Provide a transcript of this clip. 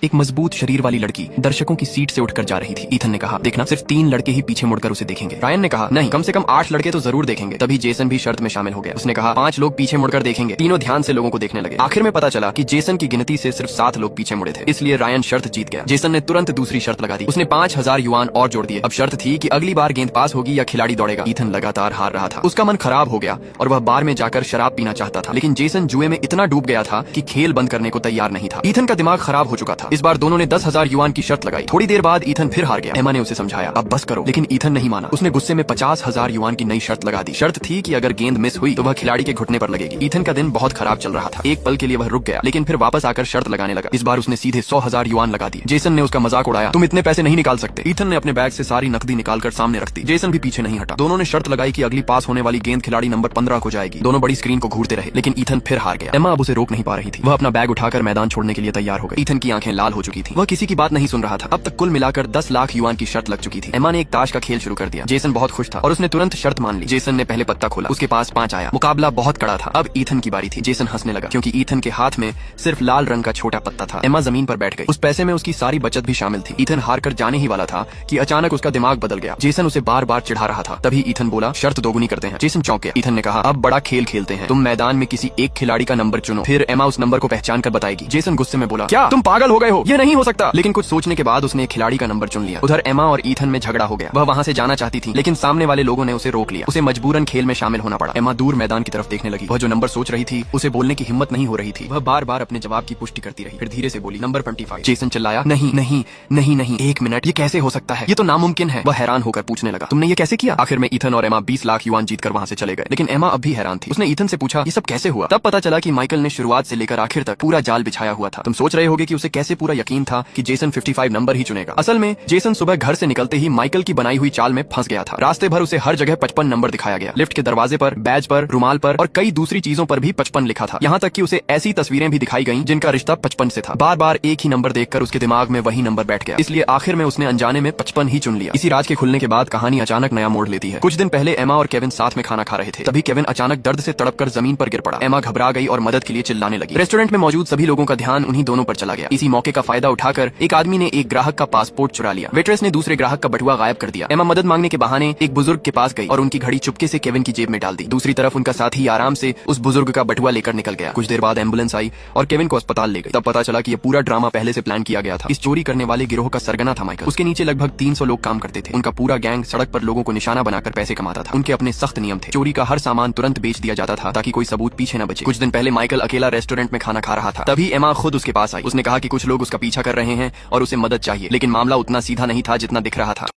एक मजबूत शरीर वाली लड़की दर्शकों की सीट से उठकर जा रही थी। ईथन ने कहा, देखना सिर्फ 3 लड़के ही पीछे मुड़कर उसे देखेंगे। रायन ने कहा, नहीं, कम से कम 8 लड़के तो जरूर देखेंगे। तभी जेसन भी शर्त में शामिल हो गया। उसने कहा, 5 लोग पीछे मुड़कर देखेंगे। तीनों ध्यान से लोगों को देखने लगे। आखिर में पता चला कि जेसन की गिनती से सिर्फ 7 लोग पीछे मुड़े थे, इसलिए रायन शर्त जीत गया। जेसन ने तुरंत दूसरी शर्त लगा दी। उसने 5000 युआन और जोड़ दिए। अब शर्त थी कि अगली बार गेंद पास होगी या खिलाड़ी दौड़ेगा। ईथन लगातार हार रहा था। उसका मन खराब हो गया और वह बार में जाकर शराब पीना चाहता था, लेकिन जेसन जुए में इतना डूब गया था कि खेल बंद करने को तैयार नहीं था। ईथन का दिमाग खराब हो चुका था। इस बार दोनों ने 10,000 युआन की शर्त लगाई। थोड़ी देर बाद ईथन फिर हार गया। एमा ने उसे समझाया, अब बस करो, लेकिन ईथन नहीं माना। उसने गुस्से में 50,000 युआन की नई शर्त लगा दी। शर्त थी कि अगर गेंद मिस हुई तो वह खिलाड़ी के घुटने पर लगेगी। ईथन का दिन बहुत खराब चल रहा था। एक पल के लिए वह रुक गया, लेकिन फिर वापस आकर शर्त लगाने लगा। इस बार उसने सीधे 100,000 युआन लगा दी। जेसन ने उसका मजाक उड़ाया, तुम इतने पैसे नहीं निकाल सकते। ईथन ने अपने बैग से सारी नकदी निकालकर सामने रख दी। जेसन भी पीछे नहीं हटा। दोनों ने शर्त लगाई कि अगली पास होने वाली गेंद खिलाड़ी नंबर 15 को जाएगी। दोनों बड़ी स्क्रीन को घूरते रहे, लेकिन ईथन फिर हार गया। एमा अब उसे रोक नहीं पा रही थी। वह अपना बैग उठाकर मैदान छोड़ने के लिए तैयार हो गई। ईथन की आंखें लाल हो चुकी थी। वह किसी की बात नहीं सुन रहा था। अब तक कुल मिलाकर 10 लाख युआन की शर्त लग चुकी थी। एमा ने एक ताश का खेल शुरू कर दिया। जेसन बहुत खुश था और उसने तुरंत शर्त मान ली। जेसन ने पहले पत्ता खोला, उसके पास 5 आया। मुकाबला बहुत कड़ा था। अब ईथन की बारी थी। जेसन हंसने लगा क्योंकि ईथन के हाथ में सिर्फ लाल रंग का छोटा पत्ता था। एमा जमीन पर बैठ गई। उस पैसे में उसकी सारी बचत भी शामिल थी। ईथन हार कर जाने ही वाला था कि अचानक उसका दिमाग बदल गया। जेसन उसे बार बार चिढ़ा रहा था। तभी ईथन बोला, शर्त दोगुनी करते हैं। जेसन चौंक गया। ईथन ने कहा, अब बड़ा खेल खेलते हैं। तुम मैदान में किसी एक खिलाड़ी का नंबर चुनो, फिर एमा उस नंबर को पहचान कर बताएगी। जेसन गुस्से में बोला, क्या तुम पागल हो गए हो? ये नहीं हो सकता। लेकिन कुछ सोचने के बाद उसने एक खिलाड़ी का नंबर चुन लिया। उधर एमा और ईथन में झगड़ा हो गया। वह वहाँ से जाना चाहती थी, लेकिन सामने वाले लोगों ने उसे रोक लिया। उसे मजबूरन खेल में शामिल होना पड़ा। एमा दूर मैदान की तरफ देखने लगी। वह जो नंबर सोच रही थी उसे बोलने की हिम्मत नहीं हो रही थी। वह बार बार अपने जवाब की पुष्टि करती रही। फिर धीरे से बोली, नंबर 25। जेसन चिल्लाया, नहीं नहीं नहीं नहीं, 1 मिनट, ये कैसे हो सकता है? ये तो नामुमकिन है। वह हैरान होकर पूछने लगा, तुमने ये कैसे किया? आखिर में ईथन और एमा 20 लाख युआन जीतकर वहाँ से चले गए। लेकिन एमा अब भी हैरान थी। उसने ईथन से पूछा, ये सब कैसे हुआ? तब पता चला कि माइकल ने शुरुआत से लेकर आखिर तक पूरा जाल बिछाया हुआ था। तुम सोच रहे होगे कि उसे कैसे पूरा यकीन था कि जेसन 55 नंबर ही चुनेगा। असल में जेसन सुबह घर से निकलते ही माइकल की बनाई हुई चाल में फंस गया था। रास्ते भर उसे हर जगह 55 नंबर दिखाया गया। लिफ्ट के दरवाजे पर, बैज पर, रुमाल पर और कई दूसरी चीजों पर भी 55 लिखा था। यहाँ तक कि उसे ऐसी तस्वीरें भी दिखाई गईं जिनका रिश्ता 55 से था। बार बार एक ही नंबर देखकर उसके दिमाग में वही नंबर बैठ गया। इसलिए आखिर में उसने अनजाने में 55 ही चुन लिया। इसी राज के खुलने के बाद कहानी अचानक नया मोड़ लेती है। कुछ दिन पहले एमा और केविन साथ में खाना खा रहे थे। तभी केविन अचानक दर्द से तड़पकर जमीन पर गिर पड़ा। एमा घबरा गई और मदद के लिए चिल्लाने लगी। रेस्टोरेंट में मौजूद सभी लोगों का ध्यान उन्हीं दोनों पर चला गया। इसी मौके का फायदा उठाकर एक आदमी ने एक ग्राहक का पासपोर्ट चुरा लिया। वेट्रेस ने दूसरे ग्राहक का बटुआ गायब कर दिया। एमा मदद मांगने के बहाने एक बुजुर्ग के पास गई और उनकी घड़ी चुपके से केविन की जेब में डाल दी। दूसरी तरफ उनका साथी आराम से उस बुजुर्ग का बटुआ लेकर निकल गया। कुछ देर बाद एम्बुलेंस आई और केविन को अस्पताल ले गई। तब पता चला कि ये पूरा ड्रामा पहले से प्लान किया गया था। इस चोरी करने वाले गिरोह का सरगना था माइकल। उसके नीचे लगभग 300 लोग काम करते थे। उनका पूरा गैंग सड़क पर लोगों को निशाना बनाकर पैसे कमाता था। उनके अपने सख्त नियम थे। चोरी का हर सामान तुरंत बेच दिया जाता था ताकि कोई सबूत पीछे न बचे। कुछ दिन पहले माइकल अकेला रेस्टोरेंट में खाना खा रहा था। तभी एमा खुद उसके पास आई। उसने कहा कि कुछ लोग उसका पीछा कर रहे हैं और उसे मदद चाहिए, लेकिन मामला उतना सीधा नहीं था जितना दिख रहा था।